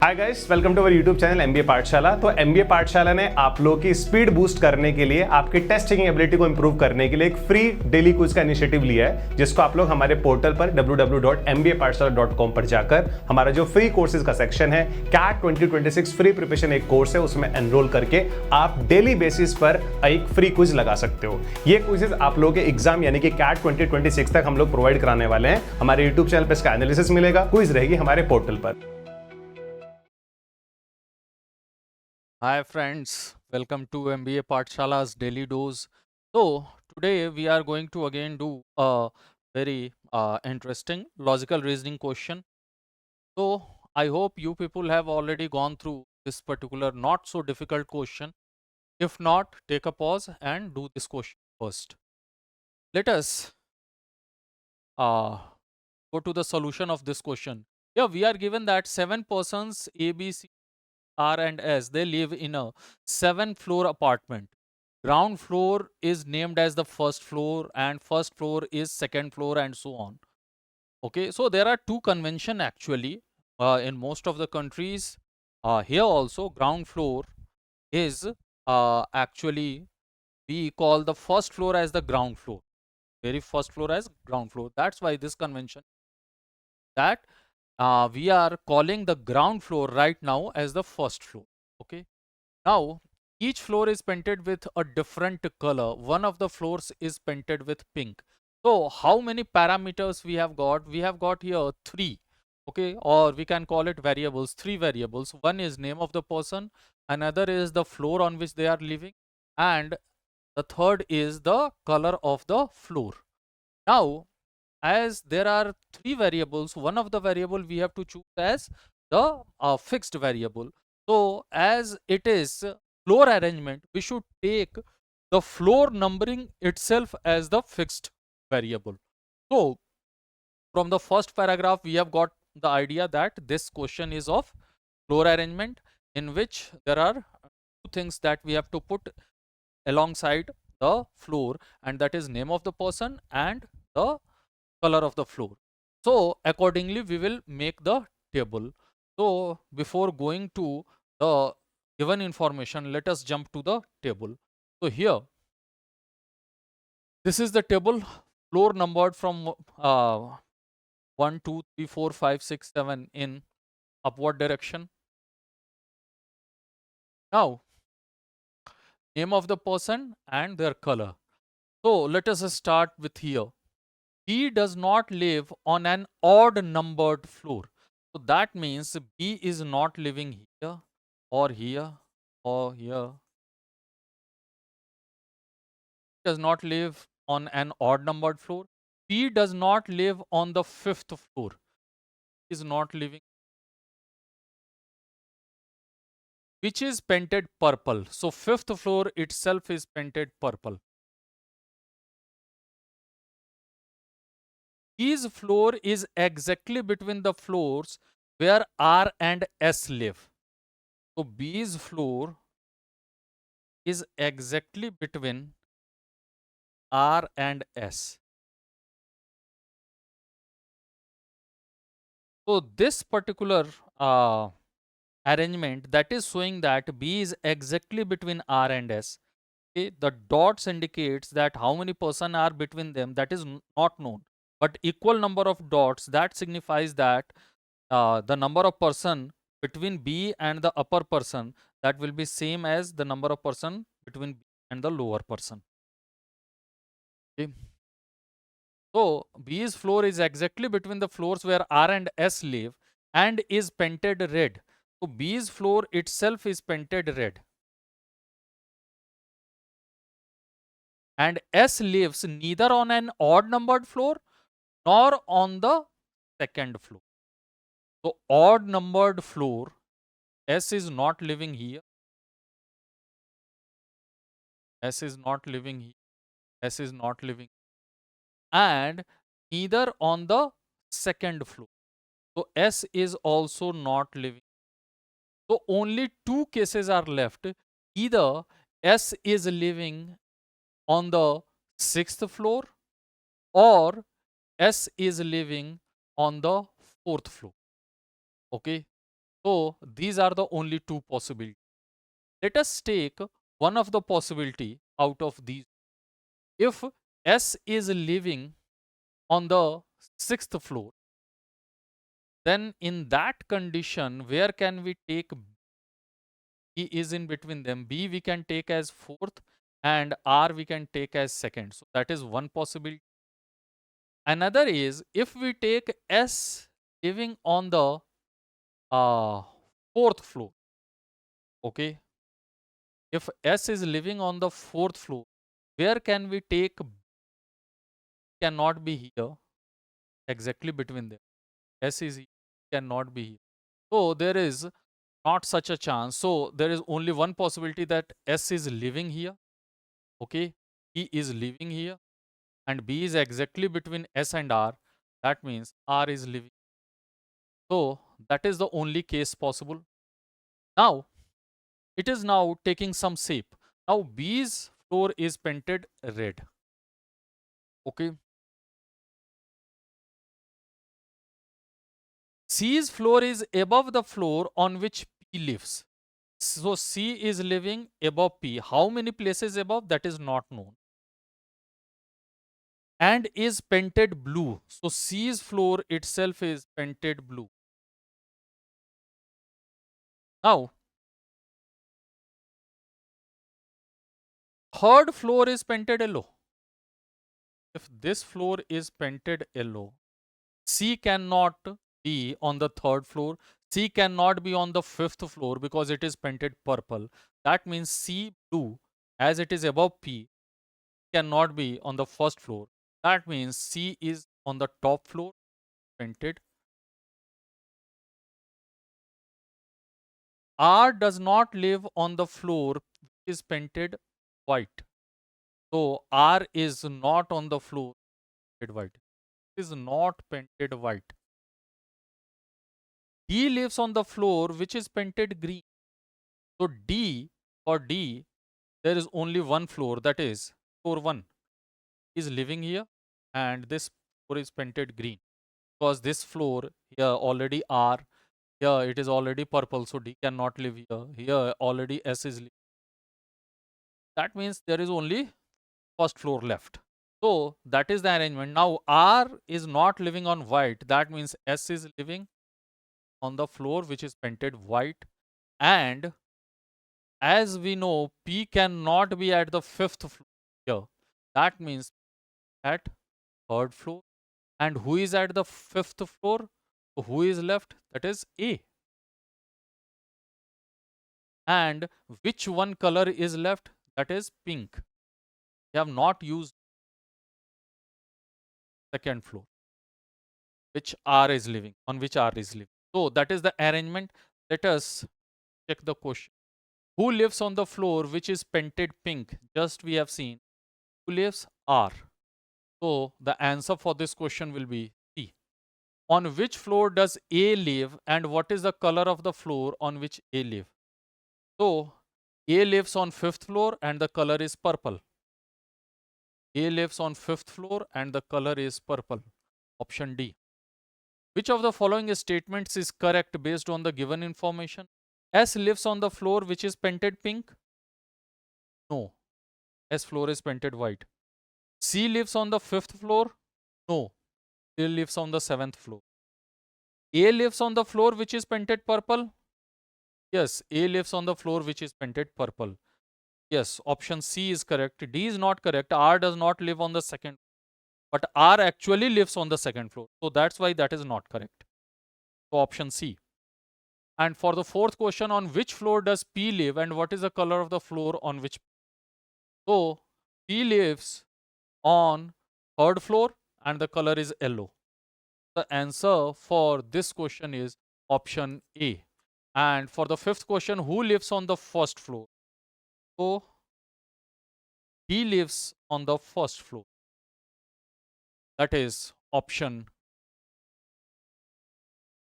Hi guys, welcome to our YouTube channel MBA Pathshala. तो MBA पाठशाला ने आप लोगों की स्पीड बूस्ट करने के लिए, आपकी टेस्ट टेकिंग एबिलिटी को इंप्रूव करने के लिए एक फ्री डेली क्विज का इनिशिएटिव लिया है, जिसको आप लोग हमारे पोर्टल पर www.mbapathshala.com पर जाकर हमारा जो फ्री कोर्सेज का सेक्शन है, कैट 2026 फ्री प्रिपरेशन एक कोर्स है, उसमें एनरोल करके आप डेली बेसिस पर एक फ्री क्विज लगा सकते हो। ये क्विजेज आप लोगों के एग्जाम यानी कि कैट 2026 तक हम लोग प्रोवाइड कराने वाले हैं। हमारे यूट्यूब चैनल पर इसका एनालिसिस मिलेगा, क्विज रहेगी हमारे पोर्टल पर। Hi friends, welcome to MBA Pathshala's daily dose. So today we are going to again do a very interesting logical reasoning question. So I hope you people have already gone through this particular not so difficult question. If not, take a pause and do this question first. Let us go to the solution of this question. Yeah, we are given that 7 persons A, B, C, R and S, they live in a 7-floor apartment. Ground floor is named as the first floor and first floor is second floor and so on. Okay, so there are two convention actually in most of the countries. Here also ground floor is actually we call the first floor as the ground floor. Very first floor as ground floor. That's why this convention that we are calling the ground floor right now as the first floor. Okay. Now, each floor is painted with a different color. One of the floors is painted with pink. So, how many parameters we have got? We have got here 3. Okay, or we can call it variables, 3 variables. One is name of the person, another is the floor on which they are living, and the third is the color of the floor. Now, as there are 3 variables, one of the variable we have to choose as the fixed variable. So as it is floor arrangement, we should take the floor numbering itself as the fixed variable. So from the first paragraph, we have got the idea that this question is of floor arrangement, in which there are two things that we have to put alongside the floor, and that is name of the person and the color of the floor. So accordingly we will make the table. So before going to the given information, let us jump to the table. So here this is the table, floor numbered from 1 2 3 4 5 6 7 in upward direction. Now name of the person and their color. So let us start with here. B does not live on an odd numbered floor. So that means B is not living here or here or here. Does not live on an odd numbered floor. B does not live on the 5th floor. Is not living, which is painted purple. So 5th floor itself is painted purple. B's floor is exactly between the floors where R and S live. So B's floor is exactly between R and S. So this particular arrangement that is showing that B is exactly between R and S. Okay, the dots indicates that how many person are between them, that is not known, but equal number of dots, that signifies that the number of person between B and the upper person, that will be same as the number of person between B and the lower person. Okay. So B's floor is exactly between the floors where R and S live and is painted red. So B's floor itself is painted red. And S lives neither on an odd numbered floor nor on the second floor. So odd numbered floor, S is not living here. S is not living here. S is not living. And neither on the second floor. So S is also not living. So only two cases are left. Either S is living on the 6th floor or S is living on the 4th floor. Okay. So these are the only two possibilities. Let us take one of the possibility out of these. If S is living on the 6th floor, then in that condition, where can we take B is in between them? B we can take as 4th and R we can take as 2nd. So that is one possibility. Another is if we take S living on the 4th floor, okay? If S is living on the 4th floor, where can we take B? Cannot be here, exactly between them. S is here, cannot be here. So there is not such a chance. So there is only one possibility that S is living here, okay? E is living here, and B is exactly between S and R. That means R is living. So that is the only case possible. Now it is now taking some shape. Now B's floor is painted red. Okay. C's floor is above the floor on which P lives. So C is living above P. How many places above? That is not known. And is painted blue. So C's floor itself is painted blue. Now, third floor is painted yellow. If this floor is painted yellow, C cannot be on the 3rd floor. C cannot be on the 5th floor because it is painted purple. That means C blue, as it is above P, cannot be on the 1st floor. That means C is on the top floor, painted. R does not live on the floor which is painted white. So R is not on the floor painted white. It is not painted white. D lives on the floor which is painted green. So for D, there is only one floor, that is floor 1 is living here, and this floor is painted green because this floor here already R, here it is already purple, so D cannot live here. Here already S is living. That means there is only 1st floor left. So that is the arrangement. Now R is not living on white. That means S is living on the floor which is painted white, and as we know, P cannot be at the 5th floor here. That means at 3rd floor. And who is at the 5th floor? Who is left? That is A. And which one color is left? That is pink. We have not used 2nd floor, which R is living, on which R is living. So that is the arrangement. Let us check the question. Who lives on the floor which is painted pink? Just we have seen. Who lives? R. So the answer for this question will be C. On which floor does A live, and what is the color of the floor on which A live? So A lives on 5th floor and the color is purple. A lives on 5th floor and the color is purple. Option D. Which of the following statements is correct based on the given information? S lives on the floor which is painted pink? No. S floor is painted white. C lives on the 5th floor? No. A lives on the 7th floor. A lives on the floor which is painted purple? Yes, A lives on the floor which is painted purple. Yes, option C is correct. D is not correct. R does not live on the 2nd, but R actually lives on the 2nd floor. So that's why that is not correct. So option C. And for the 4th question, on which floor does P live and what is the color of the floor on which? So P lives on 3rd floor and the color is yellow. The answer for this question is option A. And for the 5th question, who lives on the 1st floor? So he lives on the 1st floor. That is option